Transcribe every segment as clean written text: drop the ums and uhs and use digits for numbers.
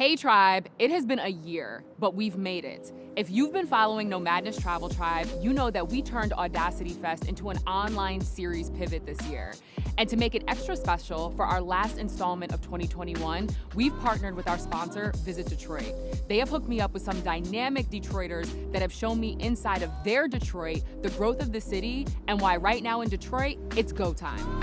Hey Tribe, it has been a year, but we've made it. If you've been following Nomadness Travel Tribe, you know that we turned Audacityfest into an online series pivot this year. And to make it extra special, for our last installment of 2021, we've partnered with our sponsor, Visit Detroit. They have hooked me up with some dynamic Detroiters that have shown me inside of their Detroit, the growth of the city, and why right now in Detroit, it's go time.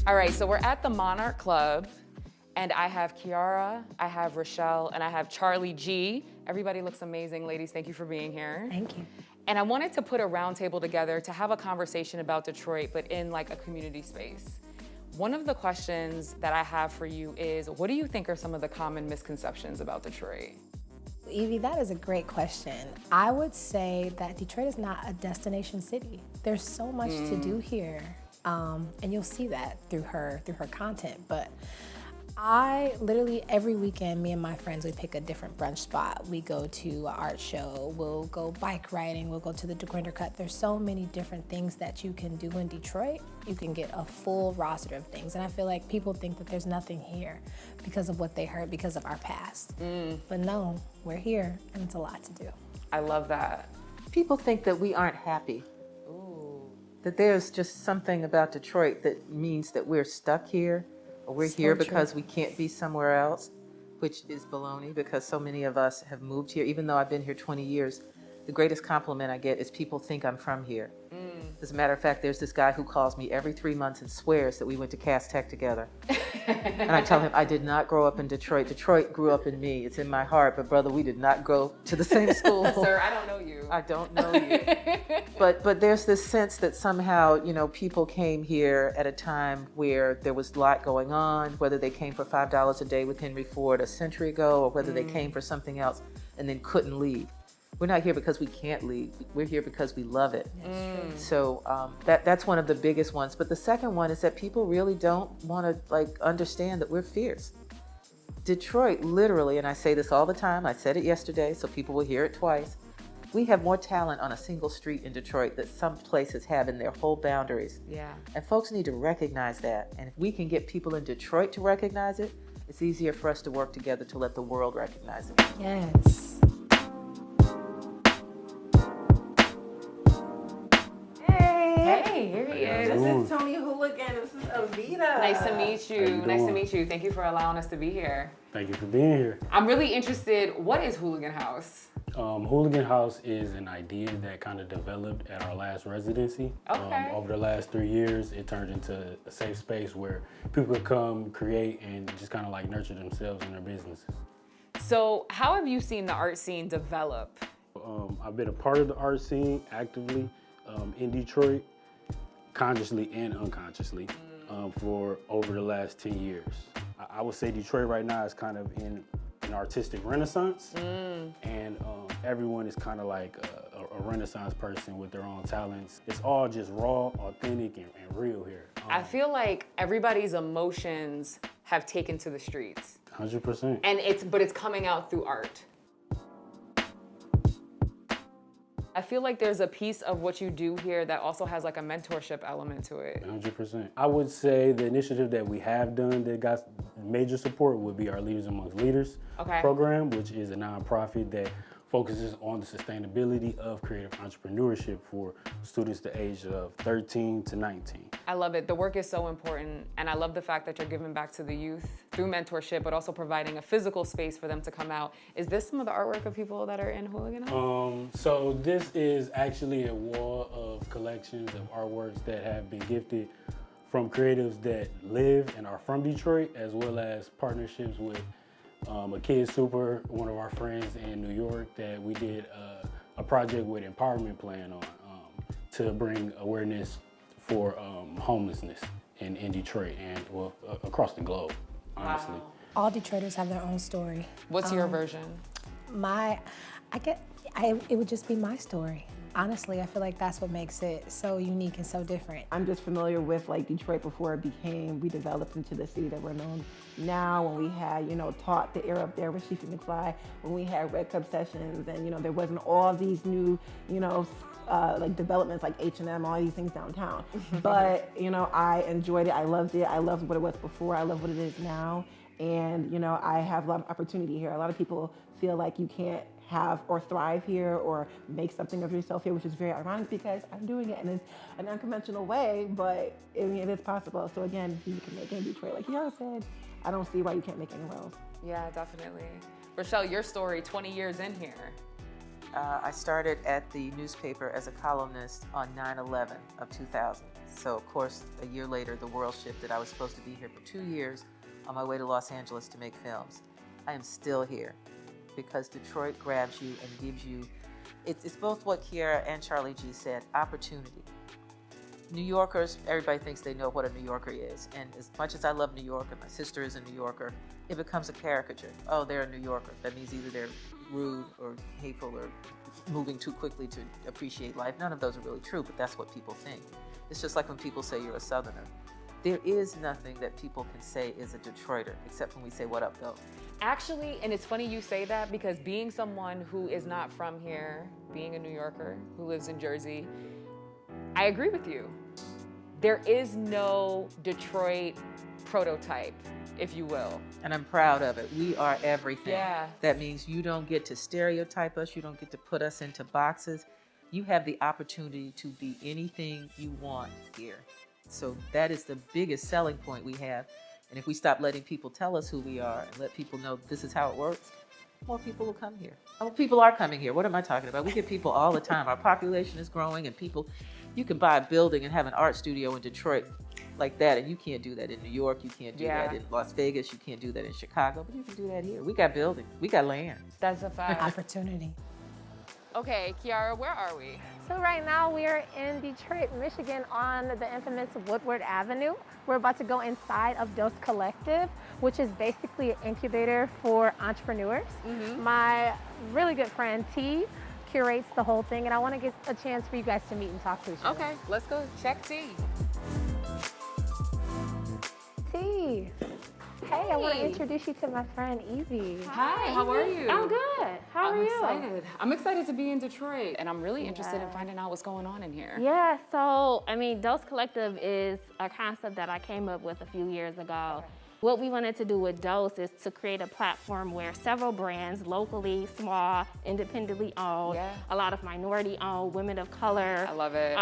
All right, so we're at the Monarch Club, and I have Kiara, I have Rochelle, and I have Charlie G. Everybody looks amazing, ladies. Thank you for being here. Thank you. And I wanted to put a round table together to have a conversation about Detroit, but in like a community space. One of the questions that I have for you is, what do you think are some of the common misconceptions about Detroit? Evie, that is a great question. I would say that Detroit is not a destination city. There's so much to do here. And you'll see that through her content. But I literally every weekend, me and my friends, we pick a different brunch spot. We go to an art show, we'll go bike riding, we'll go to the DeGrinder Cut. There's so many different things that you can do in Detroit. You can get a full roster of things. And I feel like people think that there's nothing here because of what they heard, because of our past. But no, we're here and it's a lot to do. I love that. People think that we aren't happy. That there's just something about Detroit that means that we're stuck here, or we're here because we can't be somewhere else, which is baloney because so many of us have moved here. Even though I've been here 20 years, the greatest compliment I get is people think I'm from here. As a matter of fact, there's this guy who calls me every 3 months and swears that we went to Cass Tech together. And I tell him, I did not grow up in Detroit. Detroit grew up in me. It's in my heart. But brother, we did not go to the same school. Sir, I don't know you. I don't know you. But there's this sense that somehow, you know, people came here at a time where there was a lot going on, whether they came for $5 a day with Henry Ford a century ago, or whether they came for something else and then couldn't leave. We're not here because we can't leave. We're here because we love it. So that's one of the biggest ones. But the second one is that people really don't want to understand that we're fierce. Detroit, literally, and I say this all the time, I said it yesterday, so people will hear it twice. We have more talent on a single street in Detroit that some places have in their whole boundaries. Yeah. And folks need to recognize that. And if we can get people in Detroit to recognize it, it's easier for us to work together to let the world recognize it. Yes. Hey, here he is. This is Tony Hooligan. This is Evita. Nice to meet you. Nice to meet you. Thank you for allowing us to be here. Thank you for being here. I'm really interested. What is Hooligan House? Hooligan House is an idea that kind of developed at our last residency. Okay. Over the last 3 years, it turned into a safe space where people could come, create, and just kind of like nurture themselves and their businesses. So how have you seen the art scene develop? I've been a part of the art scene actively in Detroit, consciously and unconsciously, for over the last 10 years. I would say Detroit right now is kind of in an artistic renaissance, and everyone is kind of like a renaissance person with their own talents. It's all just raw, authentic, and real here. I feel like everybody's emotions have taken to the streets. 100%. And it's coming out through art. I feel like there's a piece of what you do here that also has like a mentorship element to it. 100%. I would say the initiative that we have done that got major support would be our Leaders Amongst Leaders program, which is a nonprofit that focuses on the sustainability of creative entrepreneurship for students the age of 13 to 19. I love it. The work is so important, and I love the fact that you're giving back to the youth through mentorship, but also providing a physical space for them to come out. Is this some of the artwork of people that are in Hooligan House? So this is actually a wall of collections of artworks that have been gifted from creatives that live and are from Detroit, as well as partnerships with a Kid Super, one of our friends in New York, that we did a project with Empowerment Plan on to bring awareness for homelessness in Detroit and across the globe, honestly. Wow. All Detroiters have their own story. What's your version? It would just be my story. Honestly, I feel like that's what makes it so unique and so different. I'm just familiar with like Detroit before we developed into the city that we're known now, when we had, Taught the era up there with Chief McFly, when we had Red Cup sessions, and, there wasn't all these new, like developments like H&M, all these things downtown. But, I enjoyed it. I loved it. I loved what it was before. I love what it is now. And, I have a lot of opportunity here. A lot of people feel like you can't have or thrive here or make something of yourself here, which is very ironic because I'm doing it in an unconventional way, but it is possible. So again, if you can make it in Detroit, like Kiara said, I don't see why you can't make it anywhere else. Yeah, definitely. Rochelle, your story, 20 years in here. I started at the newspaper as a columnist on 9/11 of 2000. So of course, a year later, the world shifted. I was supposed to be here for 2 years on my way to Los Angeles to make films. I am still here because Detroit grabs you and gives you, it's both what Kiara and Charlie G said, opportunity. New Yorkers, everybody thinks they know what a New Yorker is. And as much as I love New York, and my sister is a New Yorker, it becomes a caricature. Oh, they're a New Yorker. That means either they're rude or hateful or moving too quickly to appreciate life. None of those are really true, but that's what people think. It's just like when people say you're a Southerner. There is nothing that people can say is a Detroiter, except when we say, what up, though? Actually, and it's funny you say that because being someone who is not from here, being a New Yorker who lives in Jersey, I agree with you. There is no Detroit prototype, if you will. And I'm proud of it. We are everything. Yeah. That means you don't get to stereotype us. You don't get to put us into boxes. You have the opportunity to be anything you want here. So that is the biggest selling point we have. And if we stop letting people tell us who we are and let people know this is how it works, more people will come here. Oh, people are coming here. What am I talking about? We get people all the time. Our population is growing and people, you can buy a building and have an art studio in Detroit like that, and you can't do that in New York. You can't do that in Las Vegas. You can't do that in Chicago, but you can do that here. We got buildings. We got land. That's a fact. Opportunity. Okay, Kiara, where are we? So right now we are in Detroit, Michigan on the infamous Woodward Avenue. We're about to go inside of Dose Collective, which is basically an incubator for entrepreneurs. My really good friend T curates the whole thing, and I want to get a chance for you guys to meet and talk to each other. Okay, let's go check T. T. Hey, I want to introduce you to my friend Evie. Hi, how are you? I'm good. How are you? Excited. I'm excited to be in Detroit, and I'm really interested in finding out what's going on in here. Yeah, so, Dose Collective is a concept that I came up with a few years ago. What we wanted to do with Dose is to create a platform where several brands, locally, small, independently owned, a lot of minority owned, women of color. I love it.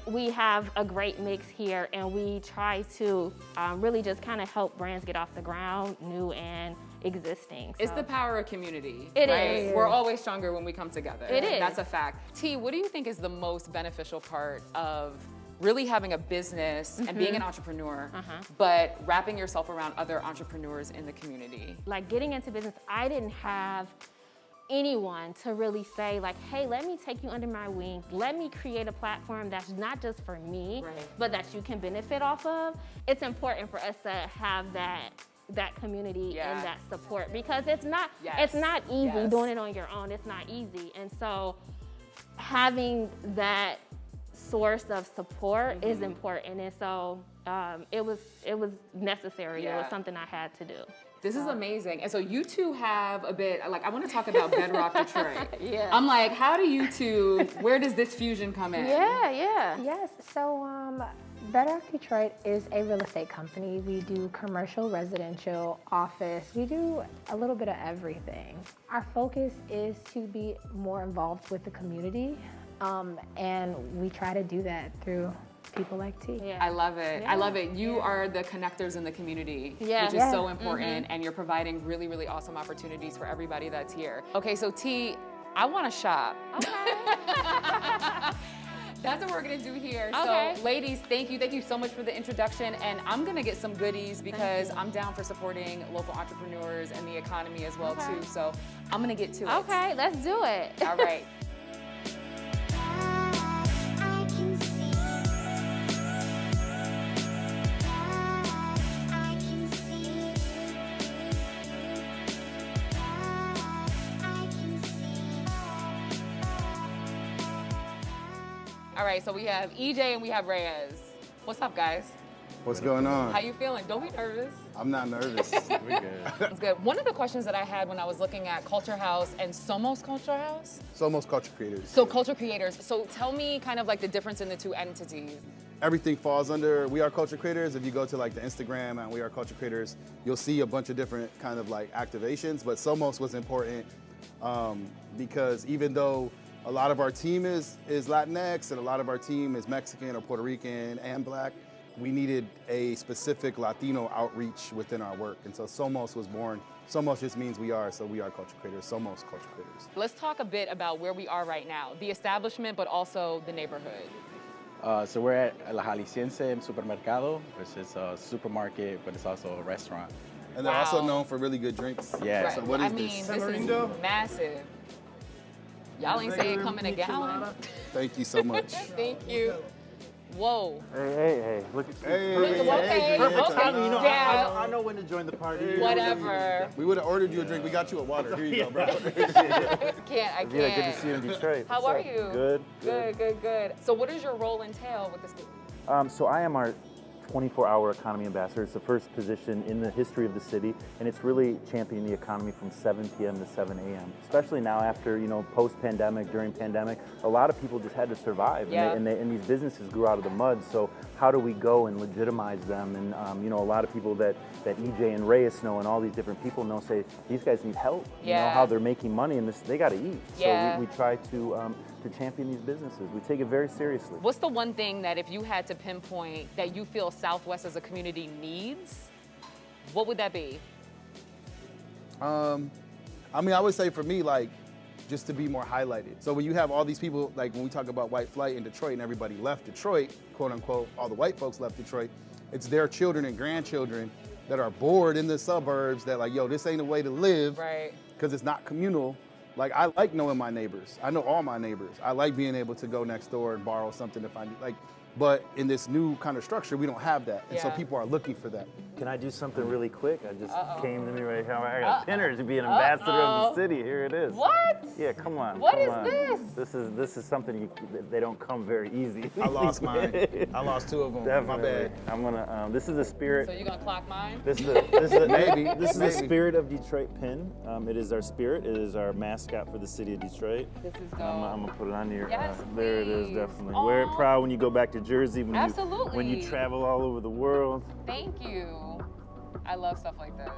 We have a great mix here, and we try to really just kind of help brands get off the ground, new and existing. It's the power of community. It right? is. We're always stronger when we come together. It is. That's a fact. T, what do you think is the most beneficial part of really having a business and being an entrepreneur, but wrapping yourself around other entrepreneurs in the community? Like getting into business, I didn't have anyone to really say like, hey, let me take you under my wing. Let me create a platform that's not just for me, but that you can benefit off of. It's important for us to have that community and that support because it's not easy doing it on your own. It's not easy. And so having that source of support is important, and so it was necessary. It was something I had to do. This is amazing. And so you two have a bit, like, I want to talk about Bedrock Detroit. I'm like, how do you two, where does this fusion come in? Yes, so Bedrock Detroit is a real estate company. We do commercial, residential, office. We do a little bit of everything. Our focus is to be more involved with the community. And we try to do that through people like T. I love it. I love it. You are the connectors in the community, which is so important, and you're providing really, really awesome opportunities for everybody that's here. Okay, so T, I want to shop. That's what we're gonna do here. Okay. So ladies, thank you so much for the introduction. And I'm gonna get some goodies because I'm down for supporting local entrepreneurs and the economy as well too. So I'm gonna get to it. Okay, let's do it. All right. All right, so we have EJ and we have Reyes. What's up, guys? What's going on? How you feeling? Don't be nervous. I'm not nervous. We good. That's good. One of the questions that I had when I was looking at Culture House and Somos Culture House. Somos culture creators. So culture creators. So tell me kind of like the difference in the two entities. Everything falls under We Are Culture Creators. If you go to like the Instagram and We Are Culture Creators, you'll see a bunch of different kind of like activations. But Somos was important because even though a lot of our team is Latinx and a lot of our team is Mexican or Puerto Rican and Black, we needed a specific Latino outreach within our work. And so Somos was born. Somos just means we are, so We Are Culture Creators, Somos Culture Creators. Let's talk a bit about where we are right now, the establishment, but also the neighborhood. So we're at La Jalisciense en Supermercado, which is a supermarket, but it's also a restaurant. And they're also Wow. known for really good drinks. Yeah. Right. So what is I this? mean, this is massive. Y'all ain't say it come in a gallon. Thank you so much. Thank you. Whoa. Hey, look at Hey, Okay, perfect timing. You know, yeah. I know when to join the party. Whatever. We would have ordered you a drink. We got you a water. Here you go, bro. I can't. Yeah, good to see you in Detroit. How What's are up? you? Good. Good. So what does your role entail with this? So I am our 24-hour economy ambassador. It's the first position in the history of the city, and it's really championing the economy from 7 p.m. to 7 a.m. Especially now after, post-pandemic, during pandemic, a lot of people just had to survive, Yeah. and these businesses grew out of the mud. So how do we go and legitimize them? And a lot of people that EJ and Reyes know and all these different people know say these guys need help. You know Yeah. how they're making money, and they got to eat. Yeah. So we try to champion these businesses. We take it very seriously. What's the one thing that if you had to pinpoint that you feel Southwest as a community needs, what would that be? I would say for me, just to be more highlighted. So when you have all these people, like when we talk about white flight in Detroit and everybody left Detroit, quote unquote, all the white folks left Detroit, it's their children and grandchildren that are bored in the suburbs that like, yo, this ain't a way to live. Right. Because it's not communal. Like, I like knowing my neighbors. I know all my neighbors. I like being able to go next door and borrow something if I need, but in this new kind of structure, we don't have that. And so Yeah. people are looking for that. Can I do something really quick? I just came to me right here. I got a pinner to be an ambassador of the city. Here it is. What? Yeah, come on. What come is on. This is something they don't come very easy. I lost mine. I lost two of them. Definitely. My bad. I'm gonna. This is the spirit. So you're gonna clock mine? This is the Maybe. This is the Maybe. spirit of Detroit pin. It is our spirit. It is our mascot for the city of Detroit. This is dope. I'm gonna put it on your. Yes, there it is. please. Definitely. Aw. Wear it proud when you go back to Jersey. When Absolutely. when you travel all over the world. Thank you. I love stuff like this.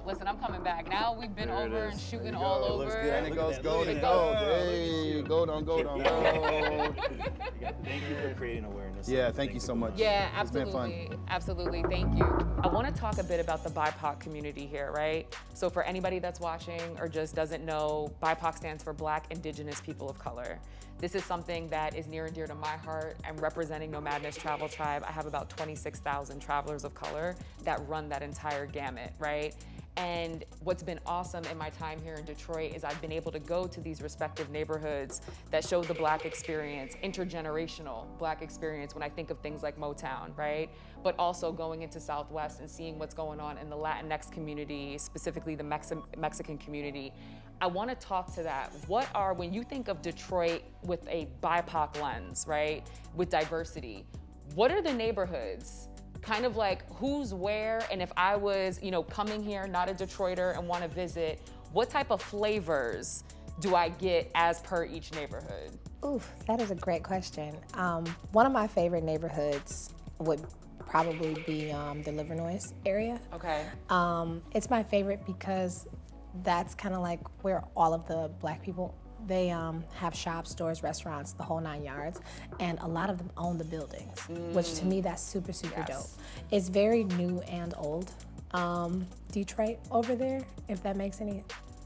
Listen, I'm coming back. Now we've been There it over and is. shooting There you go. all It over. looks good. And it Look at goes that. gold Look and at gold. that. Hey, gold on gold on gold. Thank you for creating awareness. Yeah, thank you so much. Yeah, It's been fun. absolutely. Thank you. I want to talk a bit about the BIPOC community here, right? So for anybody that's watching or just doesn't know, BIPOC stands for Black Indigenous People of Color. This is something that is near and dear to my heart. I'm representing Nomadness Travel Tribe. I have about 26,000 travelers of color that run that entire gamut, right? And what's been awesome in my time here in Detroit is I've been able to go to these respective neighborhoods that show the Black experience, intergenerational Black experience when I think of things like Motown, right? But also going into Southwest and seeing what's going on in the Latinx community, specifically the Mexican community. I want to talk to that. When you think of Detroit with a BIPOC lens, right? With diversity, what are the neighborhoods? Kind of like who's where, and if I was, coming here, not a Detroiter, and want to visit, what type of flavors do I get as per each neighborhood? Oof, that is a great question. One of my favorite neighborhoods would probably be the Livernois area. Okay. It's my favorite because that's kind of like where all of the Black people, they have shops, stores, restaurants, the whole 9 yards, and a lot of them own the buildings, which to me, that's super, super Yes. dope. It's very new and old, Detroit over there, if that makes any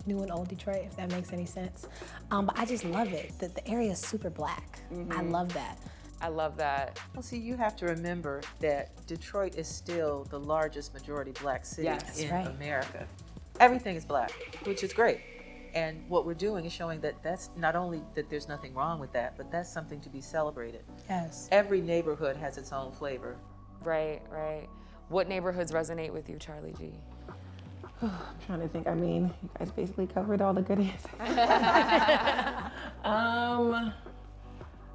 new and old Detroit, if that makes any sense. But I just love it. The area is super black. I love that. I love that. Well, see, you have to remember that Detroit is still the largest majority black city in America. Everything is black, which is great. And what we're doing is showing that that's not only that there's nothing wrong with that, but that's something to be celebrated. Yes. Every neighborhood has its own flavor. Right, right. What neighborhoods resonate with you, Charlie G? I'm trying to think. I mean, you guys basically covered all the goodies.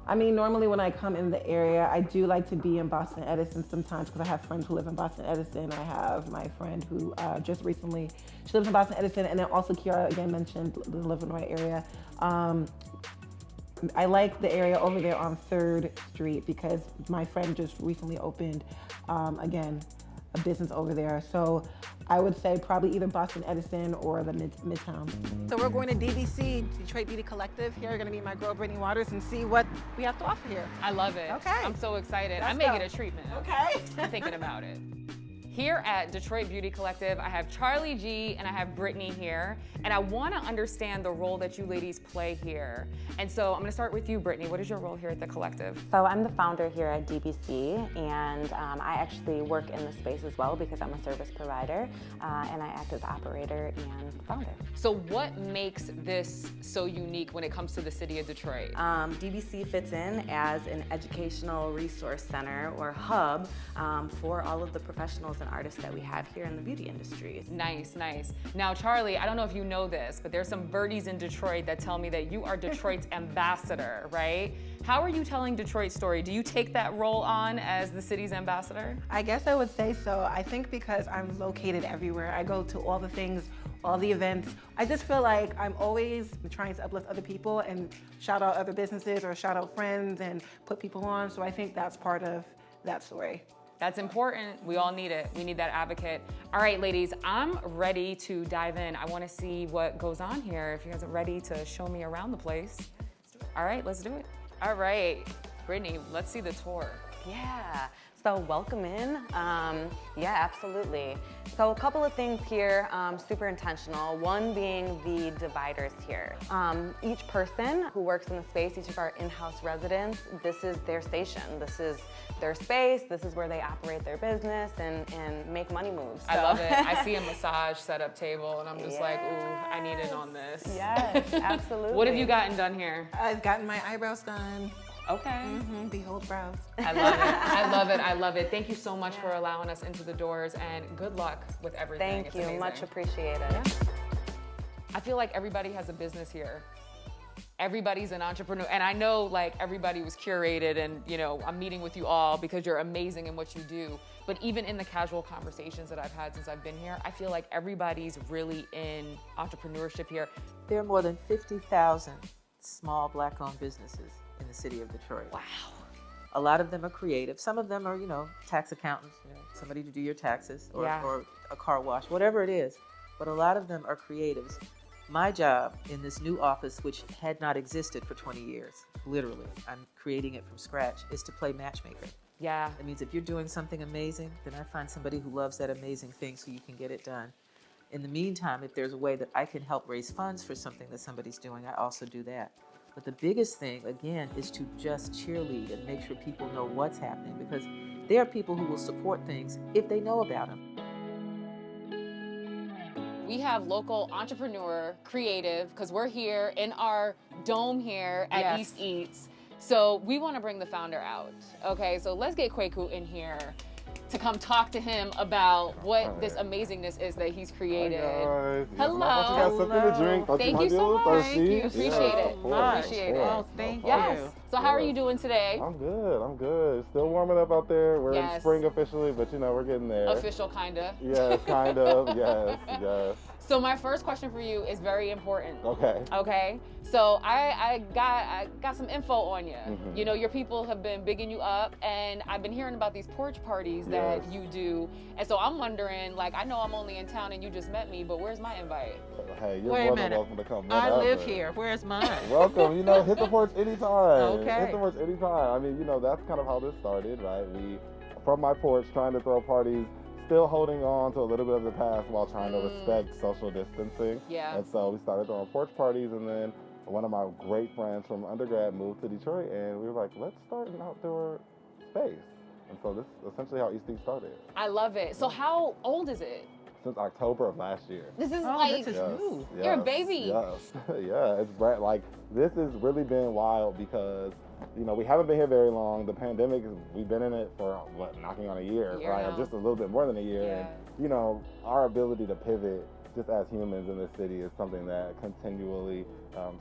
I mean, normally when I come in the area, I do like to be in Boston Edison sometimes because I have friends who live in Boston Edison. I have my friend who just recently, she lives in Boston Edison, and then also Kiara again mentioned the Livernois area. I like the area over there on 3rd Street because my friend just recently opened, again, a business over there. So I would say probably either Boston Edison or the Midtown. So we're going to DBC, Detroit Beauty Collective. Here are going to meet my girl, Brittany Waters, and see what we have to offer here. I love it. Okay. I'm so excited. Let's I may go. get a treatment. Okay. I'm thinking about it. Here at Detroit Beauty Collective, I have Charlie G and I have Brittany here, and I want to understand the role that you ladies play here. And so I'm going to start with you, Brittany. What is your role here at the collective? So I'm the founder here at DBC, and I actually work in the space as well because I'm a service provider, and I act as operator and founder. So what makes this so unique when it comes to the city of Detroit? DBC fits in as an educational resource center or hub for all of the professionals and artists that we have here in the beauty industry. Nice, nice. Now, Charlie, I don't know if you know this, but there's some birdies in Detroit that tell me that you are Detroit's ambassador, right? How are you telling Detroit's story? Do you take that role on as the city's ambassador? I guess I would say so. I think because I'm located everywhere. I go to all the things, all the events. I just feel like I'm always trying to uplift other people and shout out other businesses or shout out friends and put people on. So I think that's part of that story. That's important. We all need it. We need that advocate. All right, ladies, I'm ready to dive in. I want to see what goes on here. If you guys are ready to show me around the place. All right, let's do it. All right, Brittany, let's see the tour. Yeah, so welcome in. Yeah, absolutely. So a couple of things here, super intentional. One being the dividers here. Each person who works in the space, each of our in-house residents, this is their station. This is their space. This is where they operate their business and make money moves. So. I love it. I see a massage setup table and I'm just like, ooh, I need in on this. Yes, absolutely. What have you gotten done here? I've gotten my eyebrows done. Okay. Behold brows. I love it. I love it. I love it. Thank you so much for allowing us into the doors and good luck with everything. Thank It's you. amazing. Much appreciated. Yeah. I feel like everybody has a business here. Everybody's an entrepreneur. And I know like everybody was curated and you know, I'm meeting with you all because you're amazing in what you do. But even in the casual conversations that I've had since I've been here, I feel like everybody's really in entrepreneurship here. There are more than 50,000 small black-owned businesses in the city of Detroit. Wow. A lot of them are creative. Some of them are, you know, tax accountants, you know, somebody to do your taxes or a car wash, whatever it is. But a lot of them are creatives. My job in this new office, which had not existed for 20 years, literally, I'm creating it from scratch, is to play matchmaker. Yeah. That means if you're doing something amazing, then I find somebody who loves that amazing thing so you can get it done. In the meantime, if there's a way that I can help raise funds for something that somebody's doing, I also do that. But the biggest thing, again, is to just cheerlead and make sure people know what's happening because there are people who will support things if they know about them. We have local entrepreneur, creative, because we're here in our dome here at East Eats. So we want to bring the founder out. Okay, so let's get Kwaku in here to come talk to him about what this amazingness is that he's created. Hi guys. Hello. I got something to drink. Thank you so much. Appreciate it. Appreciate it. Oh, thank you. Yes. So how are you doing today? I'm good. I'm good. Still warming up out there. We're in spring officially, but you know, we're getting there. Official, kinda. Yes, kind of. Yes, yes. So my first question for you is very important. Okay. Okay. So I got some info on you. You know, your people have been bigging you up, and I've been hearing about these porch parties that you do. And so I'm wondering, like, I know I'm only in town and you just met me, but where's my invite? Hey, you're Wait a more than minute. welcome to come. I live here. Where's mine? Welcome. You know, hit the porch anytime. Okay. Hit the porch anytime. I mean, you know, that's kind of how this started, right? From my porch, trying to throw parties, still holding on to a little bit of the past while trying to respect social distancing. Yeah. And so we started throwing porch parties, and then one of my great friends from undergrad moved to Detroit, and we were like, let's start an outdoor space. And so this is essentially how East Eat started. I love it. So how old is it? Since October of last year. This is This is new. You're a baby. Yes, yeah, it's like, this has really been wild because, you know, we haven't been here very long. The pandemic, we've been in it for, what, knocking on a year, right? Or just a little bit more than a year. Yeah. And, you know, our ability to pivot just as humans in this city is something that continually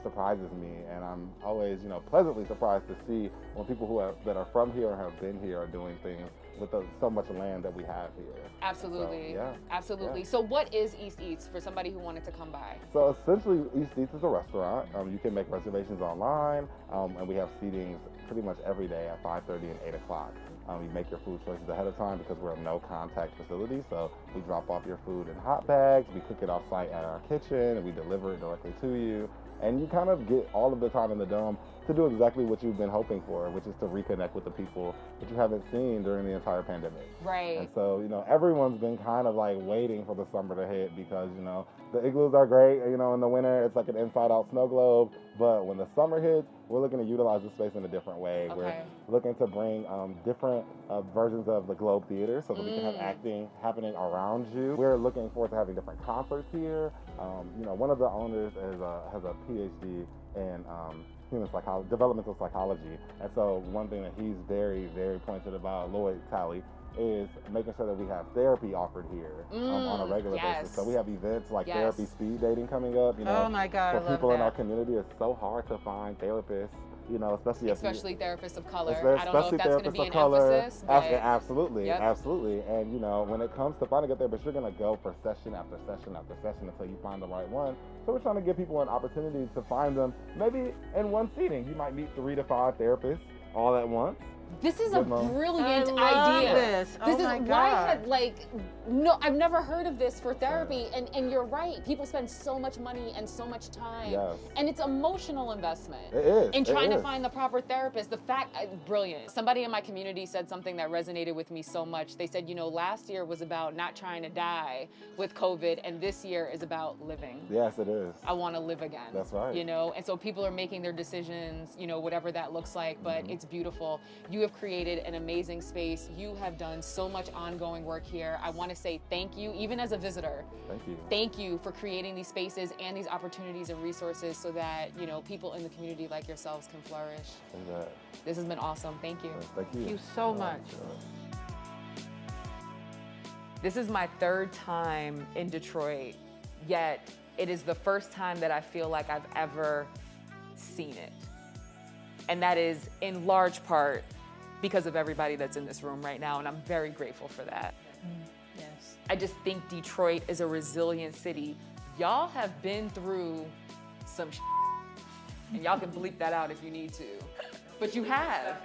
surprises me, and I'm always, you know, pleasantly surprised to see when people that are from here or have been here are doing things with so much land that we have here. Absolutely. So, yeah. Absolutely. Yeah. So what is East Eats for somebody who wanted to come by? So essentially, East Eats is a restaurant. You can make reservations online, and we have seatings pretty much every day at 5:30 and 8 o'clock. You make your food choices ahead of time because we're a no-contact facility. So we drop off your food in hot bags, we cook it off-site at our kitchen, and we deliver it directly to you. And you kind of get all of the time in the dome to do exactly what you've been hoping for, which is to reconnect with the people that you haven't seen during the entire pandemic. Right. And so, you know, everyone's been kind of like waiting for the summer to hit because, you know, the igloos are great, you know, in the winter, it's like an inside-out snow globe. But when the summer hits, we're looking to utilize the space in a different way. Okay. We're looking to bring different versions of the Globe Theater so that we can have acting happening around you. We're looking forward to having different concerts here. You know, one of the owners has a PhD in developmental psychology. And so one thing that he's very, very pointed about, Lloyd Talley, is making sure that we have therapy offered here on a regular basis. So we have events like therapy speed dating coming up. You know, oh my God, for people in our community, it's so hard to find therapists. You know, especially therapists of color. I don't know if that's going to be an emphasis. Absolutely, yep. Absolutely. And you know, when it comes to finding a therapist, you're going to go for session after session after session until you find the right one. So we're trying to give people an opportunity to find them maybe in one seating. You might meet 3 to 5 therapists all at once. This is a brilliant idea. This is why I've never heard of this for therapy, and you're right. People spend so much money and so much time, and it's emotional investment. It is. In trying to find the proper therapist. Brilliant. Somebody in my community said something that resonated with me so much. They said, you know, last year was about not trying to die with COVID, and this year is about living. Yes, it is. I want to live again. That's right. You know, and so people are making their decisions, you know, whatever that looks like, but it's beautiful. You have created an amazing space. You have done so much ongoing work here. I want to say thank you, even as a visitor. Thank you. Thank you for creating these spaces and these opportunities and resources so that, you know, people in the community like yourselves can flourish. This has been awesome. Thank you. Thank you. Thank you so much. This is my 3rd time in Detroit, yet it is the first time that I feel like I've ever seen it. And that is in large part because of everybody that's in this room right now, and I'm very grateful for that. Yes. I just think Detroit is a resilient city. Y'all have been through some and y'all can bleep that out if you need to, but you have,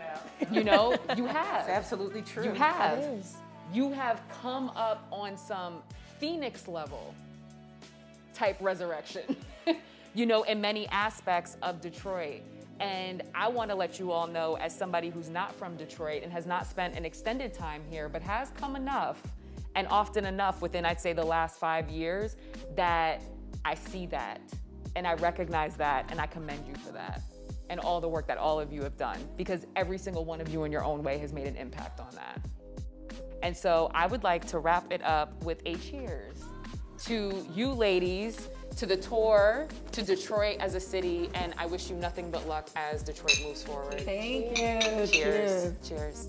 you know, you have. It's absolutely true. You have. It is. You have come up on some Phoenix level type resurrection, you know, in many aspects of Detroit. And I want to let you all know, as somebody who's not from Detroit and has not spent an extended time here, but has come enough and often enough within, I'd say, the last 5 years, that I see that and I recognize that, and I commend you for that and all the work that all of you have done, because every single one of you in your own way has made an impact on that. And so I would like to wrap it up with a cheers to you ladies, to the tour, to Detroit as a city, and I wish you nothing but luck as Detroit moves forward. Thank you. Cheers. Cheers.